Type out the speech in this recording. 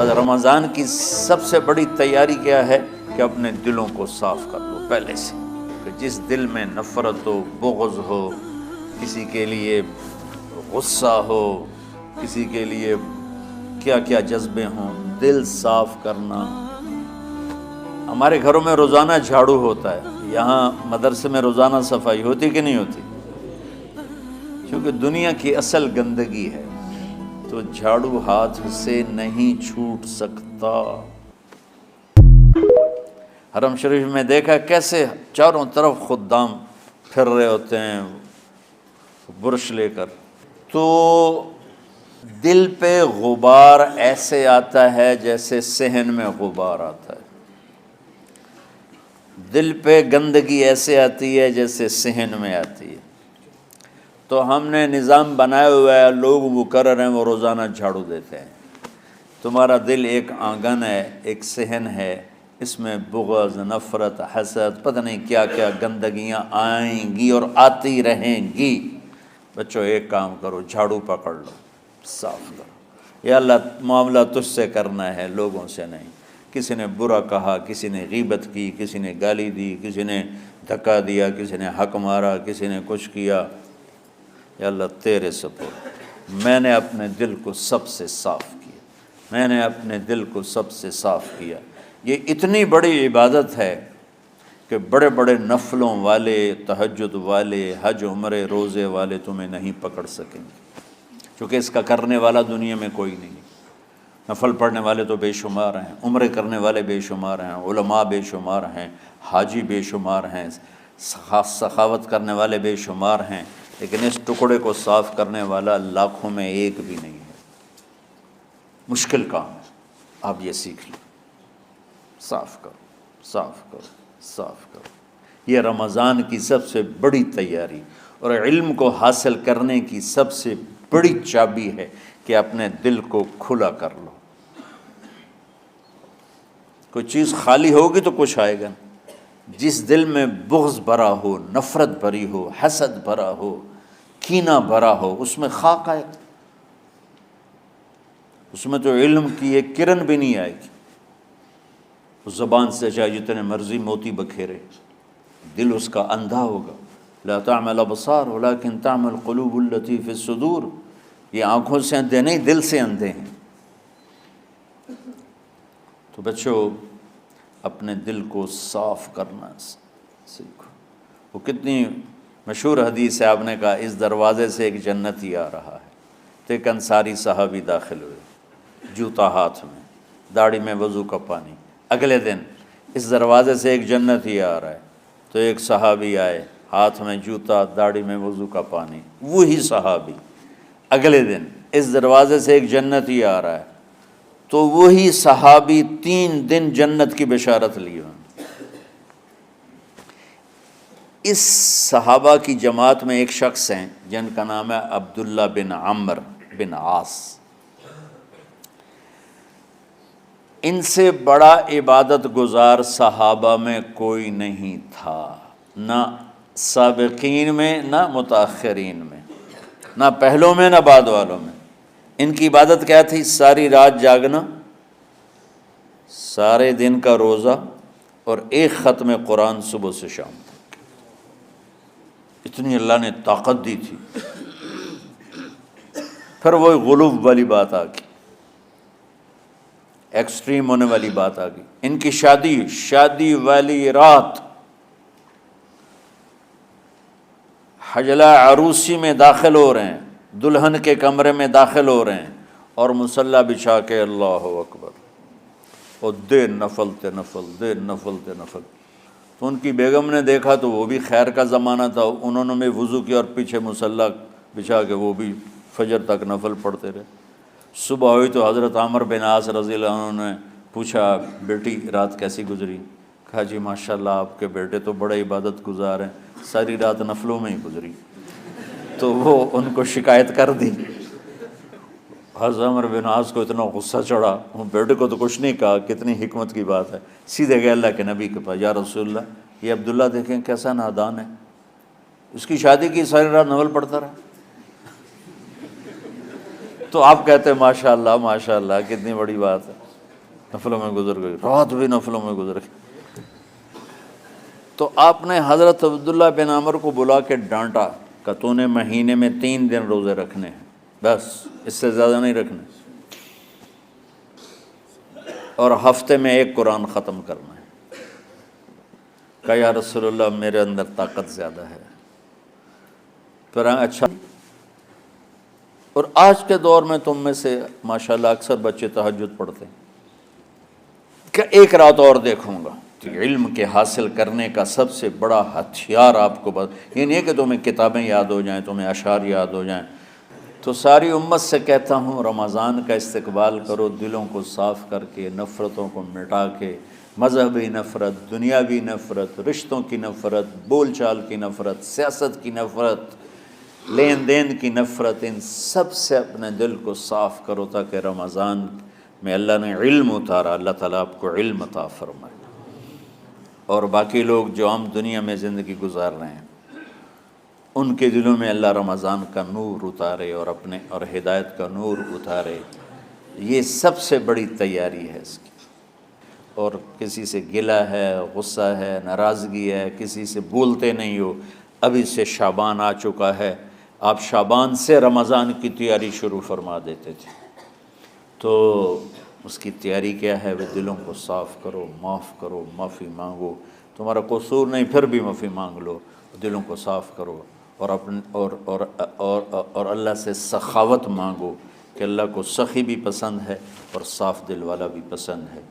بس رمضان کی سب سے بڑی تیاری کیا ہے کہ اپنے دلوں کو صاف کر لو پہلے سے، کہ جس دل میں نفرت ہو، بغض ہو، کسی کے لیے غصہ ہو، کسی کے لیے کیا کیا جذبے ہوں، دل صاف کرنا۔ ہمارے گھروں میں روزانہ جھاڑو ہوتا ہے، یہاں مدرسے میں روزانہ صفائی ہوتی کہ نہیں ہوتی؟ کیونکہ دنیا کی اصل گندگی ہے تو جھاڑو ہاتھ سے نہیں چھوٹ سکتا۔ حرم شریف میں دیکھا کیسے چاروں طرف خدام پھر رہے ہوتے ہیں برش لے کر، تو دل پہ غبار ایسے آتا ہے جیسے صحن میں غبار آتا ہے، دل پہ گندگی ایسے آتی ہے جیسے صحن میں آتی ہے۔ تو ہم نے نظام بنایا ہوا ہے، لوگ مقرر ہیں وہ روزانہ جھاڑو دیتے ہیں۔ تمہارا دل ایک آنگن ہے، ایک صحن ہے، اس میں بغض، نفرت، حسد، پتہ نہیں کیا کیا گندگیاں آئیں گی اور آتی رہیں گی۔ بچوں ایک کام کرو، جھاڑو پکڑ لو، صاف کرو۔ یا اللہ معاملہ تجھ سے کرنا ہے، لوگوں سے نہیں۔ کسی نے برا کہا، کسی نے غیبت کی، کسی نے گالی دی، کسی نے دھکا دیا، کسی نے حق مارا، کسی نے کچھ کیا، یا اللہ تیرے سپرد میں نے اپنے دل کو سب سے صاف کیا، میں نے اپنے دل کو سب سے صاف کیا۔ یہ اتنی بڑی عبادت ہے کہ بڑے بڑے نفلوں والے، تہجد والے، حج عمرے روزے والے تمہیں نہیں پکڑ سکیں گے، چونکہ اس کا کرنے والا دنیا میں کوئی نہیں۔ نفل پڑھنے والے تو بے شمار ہیں، عمرے کرنے والے بے شمار ہیں، علماء بے شمار ہیں، حاجی بے شمار ہیں، سخاوت کرنے والے بے شمار ہیں، لیکن اس ٹکڑے کو صاف کرنے والا لاکھوں میں ایک بھی نہیں ہے۔ مشکل کام ہے، آپ یہ سیکھ لیں، صاف کرو، صاف کرو، صاف کرو۔ یہ رمضان کی سب سے بڑی تیاری اور علم کو حاصل کرنے کی سب سے بڑی چابی ہے کہ اپنے دل کو کھلا کر لو۔ کوئی چیز خالی ہوگی تو کچھ آئے گا۔ جس دل میں بغض بھرا ہو، نفرت بھری ہو، حسد بھرا ہو، کینہ بھرا ہو، اس میں خاک آئے گا، اس میں تو علم کی ایک کرن بھی نہیں آئے گی۔ اس زبان سے چاہے جتنے مرضی موتی بکھیرے، دل اس کا اندھا ہوگا۔ لا تعمى الابصار ولكن تعمى القلوب التي في الصدور۔ یہ آنکھوں سے اندھے نہیں، دل سے اندھے ہیں۔ تو بچوں اپنے دل کو صاف کرنا سیکھو۔ وہ کتنی مشہور حدیث ہے، آپ نے کہا اس دروازے سے ایک جنتی آ رہا ہے، تو ایک انصاری صحابی داخل ہوئے، جوتا ہاتھ میں، داڑھی میں وضو کا پانی۔ اگلے دن اس دروازے سے ایک جنتی آ رہا ہے، تو ایک صحابی آئے، ہاتھ میں جوتا، داڑھی میں وضو کا پانی، وہی صحابی۔ اگلے دن اس دروازے سے ایک جنتی آ رہا ہے، تو وہی صحابی 3 دن جنت کی بشارت لی۔ اس صحابہ کی جماعت میں ایک شخص ہیں جن کا نام ہے عبداللہ بن عمرو بن عاص۔ ان سے بڑا عبادت گزار صحابہ میں کوئی نہیں تھا، نہ سابقین میں نہ متاخرین میں، نہ پہلوں میں نہ بعد والوں میں۔ ان کی عبادت کیا تھی؟ ساری رات جاگنا، سارے دن کا روزہ، اور ایک ختم قرآن صبح سے شام تک۔ اتنی اللہ نے طاقت دی تھی۔ پھر وہ غلوب والی بات آ گئی، ایکسٹریم ہونے والی بات آ گئی۔ ان کی شادی والی رات حجلہ عروسی میں داخل ہو رہے ہیں، دلہن کے کمرے میں داخل ہو رہے ہیں، اور مصلی بچھا کے اللہ اکبر، اور دیر نفل تے نفل، دیر نفل تے نفل۔ تو ان کی بیگم نے دیکھا تو وہ بھی خیر کا زمانہ تھا، انہوں نے بھی وضو کیا اور پیچھے مصلی بچھا کے وہ بھی فجر تک نفل پڑھتے رہے۔ صبح ہوئی تو حضرت عمرو بن عاص رضی اللہ عنہ نے پوچھا بیٹی رات کیسی گزری؟ کہا جی ماشاءاللہ آپ کے بیٹے تو بڑے عبادت گزار ہیں، ساری رات نفلوں میں ہی گزری۔ تو وہ ان کو شکایت کر دی۔ حضرت عمرو بن عاص کو اتنا غصہ چڑھا، وہ بیٹے کو تو کچھ نہیں کہا، کتنی حکمت کی بات ہے، سیدھے گئے اللہ کے نبی کے پاس، یا رسول اللہ یہ عبداللہ دیکھیں کیسا نادان ہے، اس کی شادی کی ساری رات نفل پڑھتا رہا۔ تو آپ کہتے ہیں ماشاءاللہ ماشاءاللہ کتنی بڑی بات ہے۔ نفلوں میں گزر گئی، رات بھی نفلوں میں گزر گئی۔ تو آپ نے حضرت عبداللہ بن عمر کو بلا کے ڈانٹا کہ تو نے مہینے میں 3 دن روزے رکھنے ہیں، بس اس سے زیادہ نہیں رکھنے، اور ہفتے میں 1 قرآن ختم کرنا ہے۔ کہا یا رسول اللہ میرے اندر طاقت زیادہ ہے۔ پھر اچھا، اور آج کے دور میں تم میں سے ماشاءاللہ اکثر بچے تہجد پڑھتے ہیں کہ 1 رات اور دیکھوں گا۔ تو علم کے حاصل کرنے کا سب سے بڑا ہتھیار آپ کو یہ نہیں ہے کہ تمہیں کتابیں یاد ہو جائیں، تمہیں اشعار یاد ہو جائیں۔ تو ساری امت سے کہتا ہوں رمضان کا استقبال کرو، دلوں کو صاف کر کے، نفرتوں کو مٹا کے، مذہبی نفرت، دنیاوی نفرت، رشتوں کی نفرت، بول چال کی نفرت، سیاست کی نفرت، لین دین کی نفرت، ان سب سے اپنے دل کو صاف کرو تاکہ رمضان میں اللہ نے علم اتارا، اللہ تعالیٰ آپ کو علم عطا فرمائے، اور باقی لوگ جو عام دنیا میں زندگی گزار رہے ہیں ان کے دلوں میں اللہ رمضان کا نور اتارے اور ہدایت کا نور اتارے۔ یہ سب سے بڑی تیاری ہے اس کی۔ اور کسی سے گلہ ہے، غصہ ہے، ناراضگی ہے، کسی سے بولتے نہیں ہو، ابھی سے شعبان آ چکا ہے، آپ شعبان سے رمضان کی تیاری شروع فرما دیتے تھے۔ تو اس کی تیاری کیا ہے؟ وہ دلوں کو صاف کرو، معاف کرو، معافی مانگو، تمہارا قصور نہیں پھر بھی معافی مانگ لو، دلوں کو صاف کرو، اور اللہ سے سخاوت مانگو کہ اللہ کو سخی بھی پسند ہے اور صاف دل والا بھی پسند ہے۔